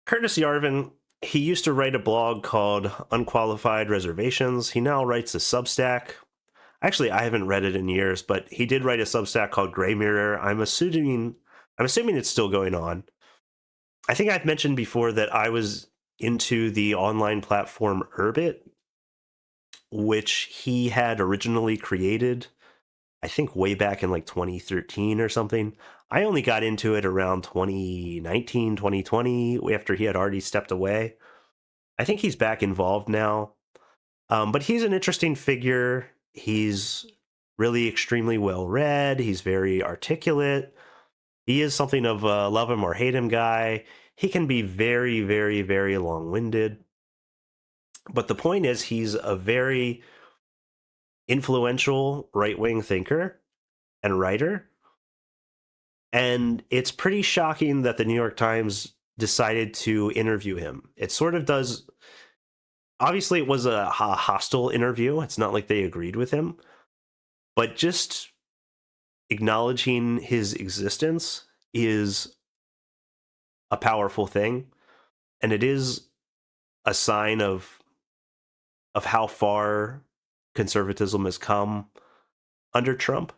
Curtis Yarvin, he used to write a blog called Unqualified Reservations. He now writes a Substack. Actually, I haven't read it in years, but he did write a Substack called Gray Mirror. I'm assuming it's still going on. I think I've mentioned before that I was into the online platform Urbit, which he had originally created, I think way back in like 2013 or something. I only got into it around 2019, 2020, after he had already stepped away. I think he's back involved now. But he's an interesting figure. He's really extremely well read. He's very articulate. He is something of a love him or hate him guy. He can be very, very, very long-winded. But the point is, he's a very influential right-wing thinker and writer. And it's pretty shocking that the New York Times decided to interview him. It sort of does. Obviously, it was a hostile interview. It's not like they agreed with him. But just acknowledging his existence is a powerful thing. And it is a sign of how far conservatism has come under Trump.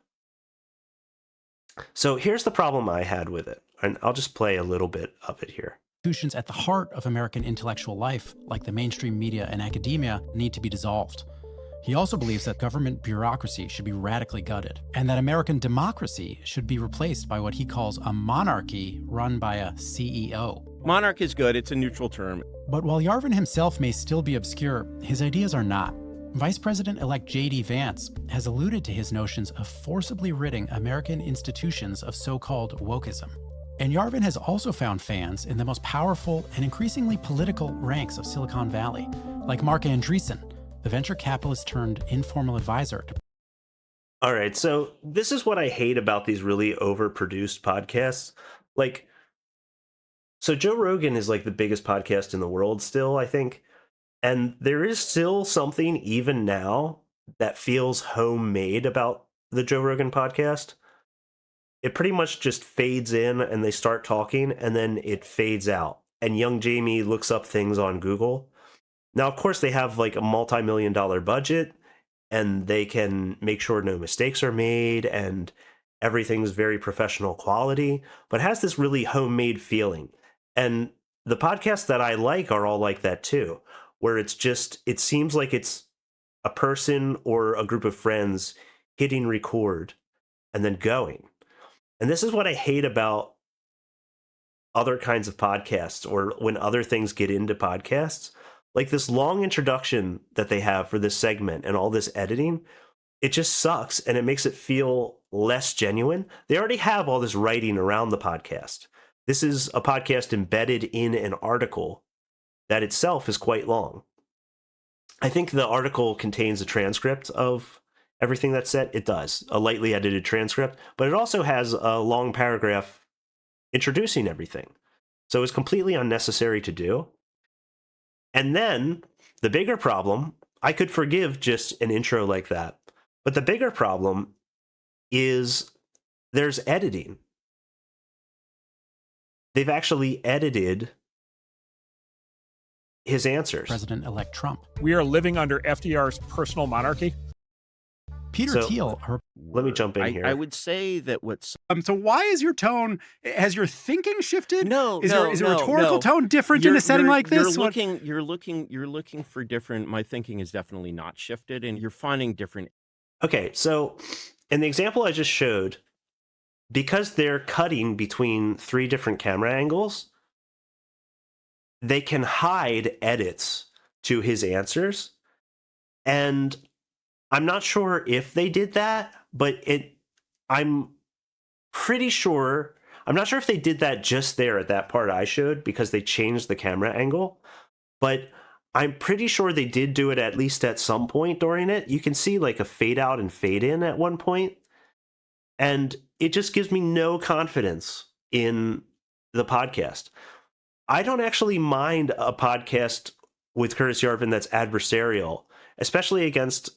So here's the problem I had with it, and I'll just play a little bit of it here. Institutions at the heart of American intellectual life, like the mainstream media and academia, need to be dissolved. He also believes that government bureaucracy should be radically gutted, and that American democracy should be replaced by what he calls a monarchy run by a CEO. Monarch is good. It's a neutral term. But while Yarvin himself may still be obscure, his ideas are not. Vice President-elect J.D. Vance has alluded to his notions of forcibly ridding American institutions of so-called wokeism. And Yarvin has also found fans in the most powerful and increasingly political ranks of Silicon Valley, like Mark Andreessen, the venture capitalist turned informal advisor to. All right, so this is what I hate about these really overproduced podcasts. So Joe Rogan is like the biggest podcast in the world still, I think. And there is still something, even now, that feels homemade about the Joe Rogan podcast. It pretty much just fades in and they start talking and then it fades out. And young Jamie looks up things on Google. Now, of course, they have like a multi-million-dollar budget and they can make sure no mistakes are made and everything's very professional quality, but has this really homemade feeling. And the podcasts that I like are all like that too, where it seems like it's a person or a group of friends hitting record and then going. And this is what I hate about other kinds of podcasts, or when other things get into podcasts, like this long introduction that they have for this segment and all this editing. It just sucks and it makes it feel less genuine. They already have all this writing around the podcast. This is a podcast embedded in an article that itself is quite long. I think the article contains a transcript of everything that's said. It does, a lightly edited transcript, but it also has a long paragraph introducing everything. So it's completely unnecessary to do. And then the bigger problem, I could forgive just an intro like that, but the bigger problem is there's editing. They've actually edited his answers. President-elect Trump. We are living under FDR's personal monarchy. Peter Thiel. Let me jump in here. I would say that what's so why is your tone? Has your thinking shifted? No, is no, is the no, rhetorical no. tone different in a setting like this? You're looking for different. My thinking is definitely not shifted, and you're finding different. Okay, so in the example I just showed, because they're cutting between 3 different camera angles, they can hide edits to his answers. And I'm not sure if they did that, but I'm pretty sure. I'm not sure if they did that just there at that part I showed because they changed the camera angle, but I'm pretty sure they did do it at least at some point during it. You can see like a fade out and fade in at one point, and it just gives me no confidence in the podcast. I don't actually mind a podcast with Curtis Yarvin that's adversarial, especially against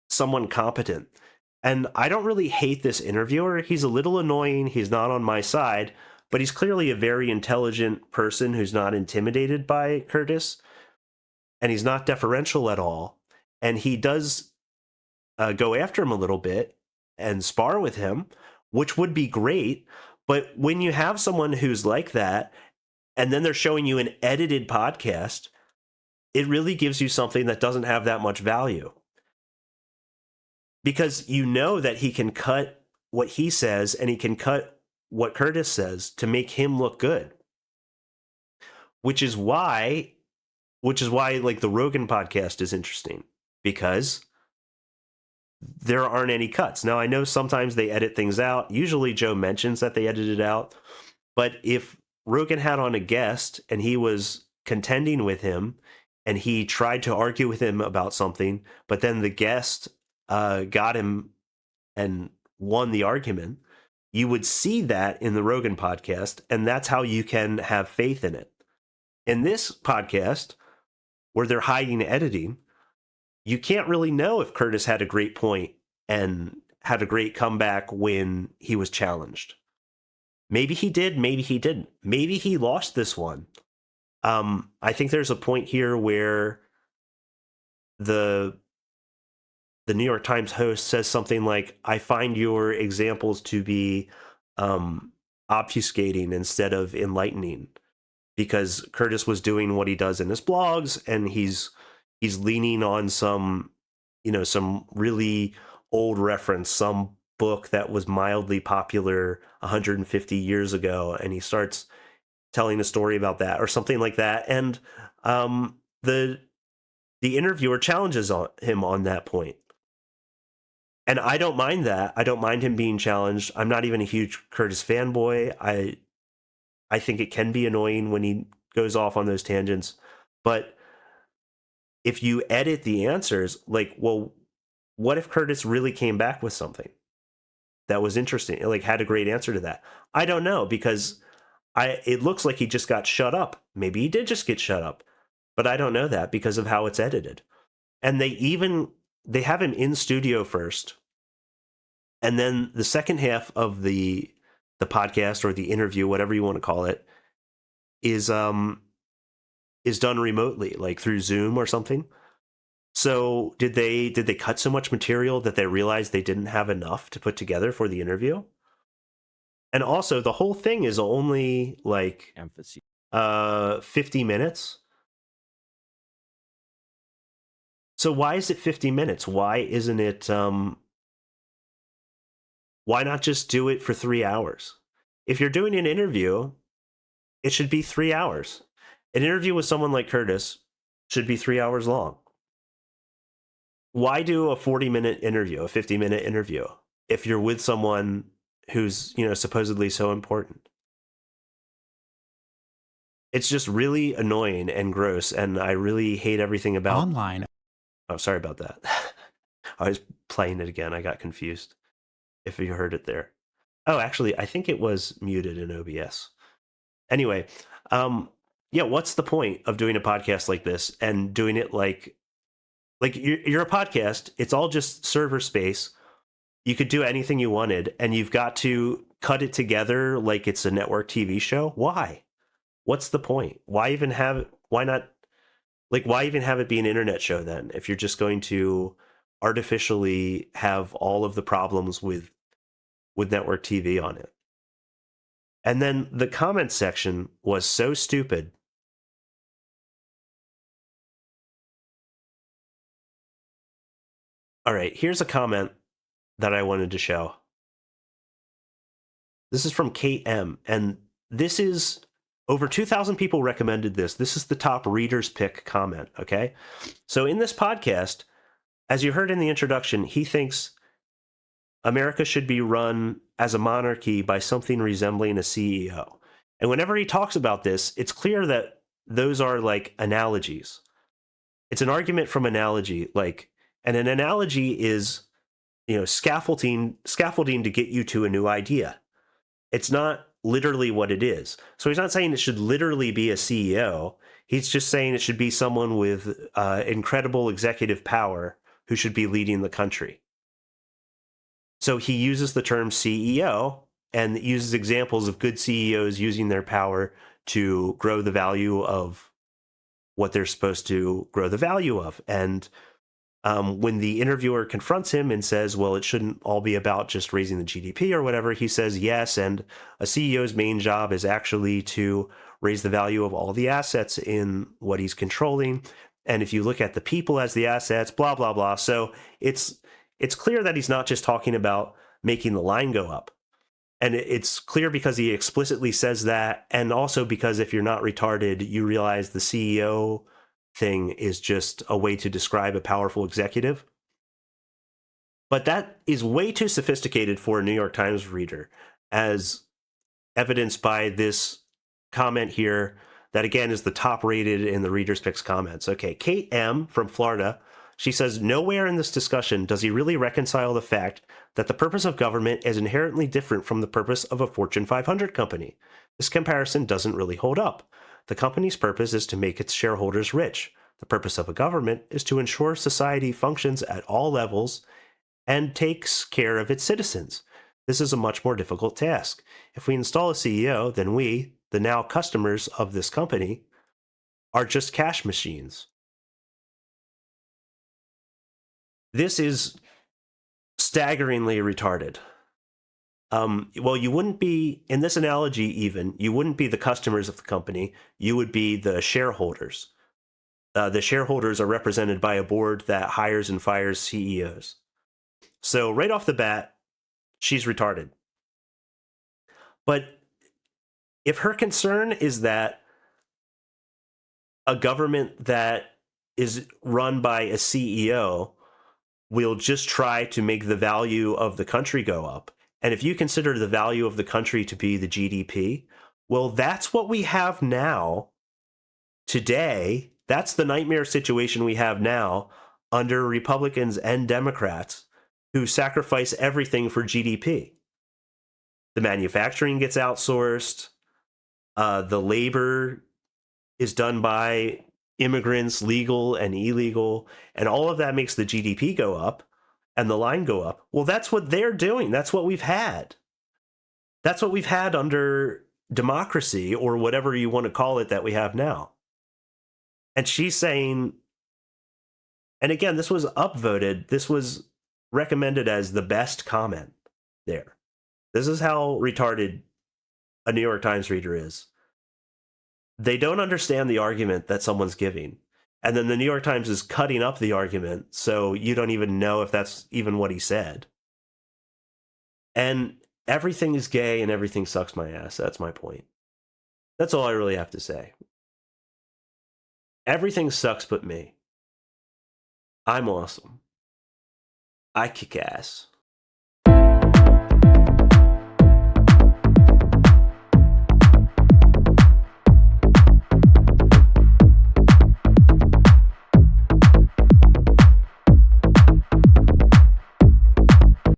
someone competent. And I don't really hate this interviewer. He's a little annoying. He's not on my side, but he's clearly a very intelligent person who's not intimidated by Curtis, and he's not deferential at all. And he does go after him a little bit and spar with him, which would be great. But when you have someone who's like that, and then they're showing you an edited podcast, it really gives you something that doesn't have that much value. Because you know that he can cut what he says and he can cut what Curtis says to make him look good. Which is why like the Rogan podcast is interesting, because there aren't any cuts. Now, I know sometimes they edit things out. Usually Joe mentions that they edited out. But if Rogan had on a guest and he was contending with him and he tried to argue with him about something, but then the guest got him and won the argument, you would see that in the Rogan podcast, and that's how you can have faith in it. In this podcast, where they're hiding editing, you can't really know if Curtis had a great point and had a great comeback when he was challenged. Maybe he did, maybe he didn't. Maybe he lost this one. I think there's a point here where the New York Times host says something like, I find your examples to be obfuscating instead of enlightening, because Curtis was doing what he does in his blogs, and he's leaning on some really old reference, some book that was mildly popular 150 years ago, and he starts telling a story about that or something like that. And the interviewer challenges him on that point. And I don't mind that. I don't mind him being challenged. I'm not even a huge Curtis fanboy. I think it can be annoying when he goes off on those tangents. But if you edit the answers, like, well, what if Curtis really came back with something that was interesting, like had a great answer to that? I don't know, because it looks like he just got shut up. Maybe he did just get shut up, but I don't know that because of how it's edited. And they have him in studio first, and then the second half of the podcast or the interview, whatever you want to call it, is done remotely, like through Zoom or something. So did they cut so much material that they realized they didn't have enough to put together for the interview? And also, the whole thing is only like Emphasis. 50 minutes. So why is it 50 minutes? Why isn't it why not just do it for 3 hours? If you're doing an interview, it should be 3 hours. An interview with someone like Curtis should be 3 hours long. Why do a 40-minute interview, a 50-minute interview, if you're with someone who's, supposedly so important? It's just really annoying and gross, and I really hate everything about Online. Oh, sorry about that. I was playing it again. I got confused. If you heard it there. Oh, actually, I think it was muted in OBS. Anyway, yeah, what's the point of doing a podcast like this and doing it like you're a podcast? It's all just server space. You could do anything you wanted, and you've got to cut it together like it's a network TV show. Why? What's the point? Why even have it? Why not? Like, why even have it be an internet show then, if you're just going to artificially have all of the problems with network TV on it? And then the comment section was so stupid. All right, here's a comment that I wanted to show. This is from Kate M, and this is over 2,000 people recommended this. This is the top reader's pick comment, okay? So in this podcast, as you heard in the introduction, he thinks America should be run as a monarchy by something resembling a CEO. And whenever he talks about this, it's clear that those are like analogies. It's an argument from analogy, and an analogy is, scaffolding to get you to a new idea. It's not literally what it is. So he's not saying it should literally be a CEO. He's just saying it should be someone with incredible executive power who should be leading the country. So he uses the term CEO and it uses examples of good CEOs using their power to grow the value of what they're supposed to grow the value of. And when the interviewer confronts him and says, well, it shouldn't all be about just raising the GDP or whatever, he says, yes, and a CEO's main job is actually to raise the value of all the assets in what he's controlling. And if you look at the people as the assets, blah, blah, blah. So it's clear that he's not just talking about making the line go up. And it's clear because he explicitly says that. And also because if you're not retarded, you realize the CEO thing is just a way to describe a powerful executive. But that is way too sophisticated for a New York Times reader, as evidenced by this comment here that, again, is the top rated in the Reader's Picks comments. Okay, Kate M. from Florida, she says, nowhere in this discussion does he really reconcile the fact that the purpose of government is inherently different from the purpose of a Fortune 500 company. This comparison doesn't really hold up. The company's purpose is to make its shareholders rich. The purpose of a government is to ensure society functions at all levels and takes care of its citizens. This is a much more difficult task. If we install a CEO, then we, the now customers of this company, are just cash machines. This is staggeringly retarded. Well, you wouldn't be, in this analogy even, you wouldn't be the customers of the company, you would be the shareholders. The shareholders are represented by a board that hires and fires CEOs. So right off the bat, she's retarded. But if her concern is that a government that is run by a CEO will just try to make the value of the country go up, and if you consider the value of the country to be the GDP, well, that's what we have now, today. That's the nightmare situation we have now under Republicans and Democrats who sacrifice everything for GDP. The manufacturing gets outsourced. The labor is done by immigrants, legal and illegal, and all of that makes the GDP go up and the line go up. Well, that's what they're doing. That's what we've had. That's what we've had under democracy, or whatever you want to call it, that we have now. And she's saying, and again, this was upvoted. This was recommended as the best comment there. This is how retarded a New York Times reader is. They don't understand the argument that someone's giving. And then the New York Times is cutting up the argument, so you don't even know if that's even what he said. And everything is gay and everything sucks my ass. That's my point. That's all I really have to say. Everything sucks but me. I'm awesome. I kick ass.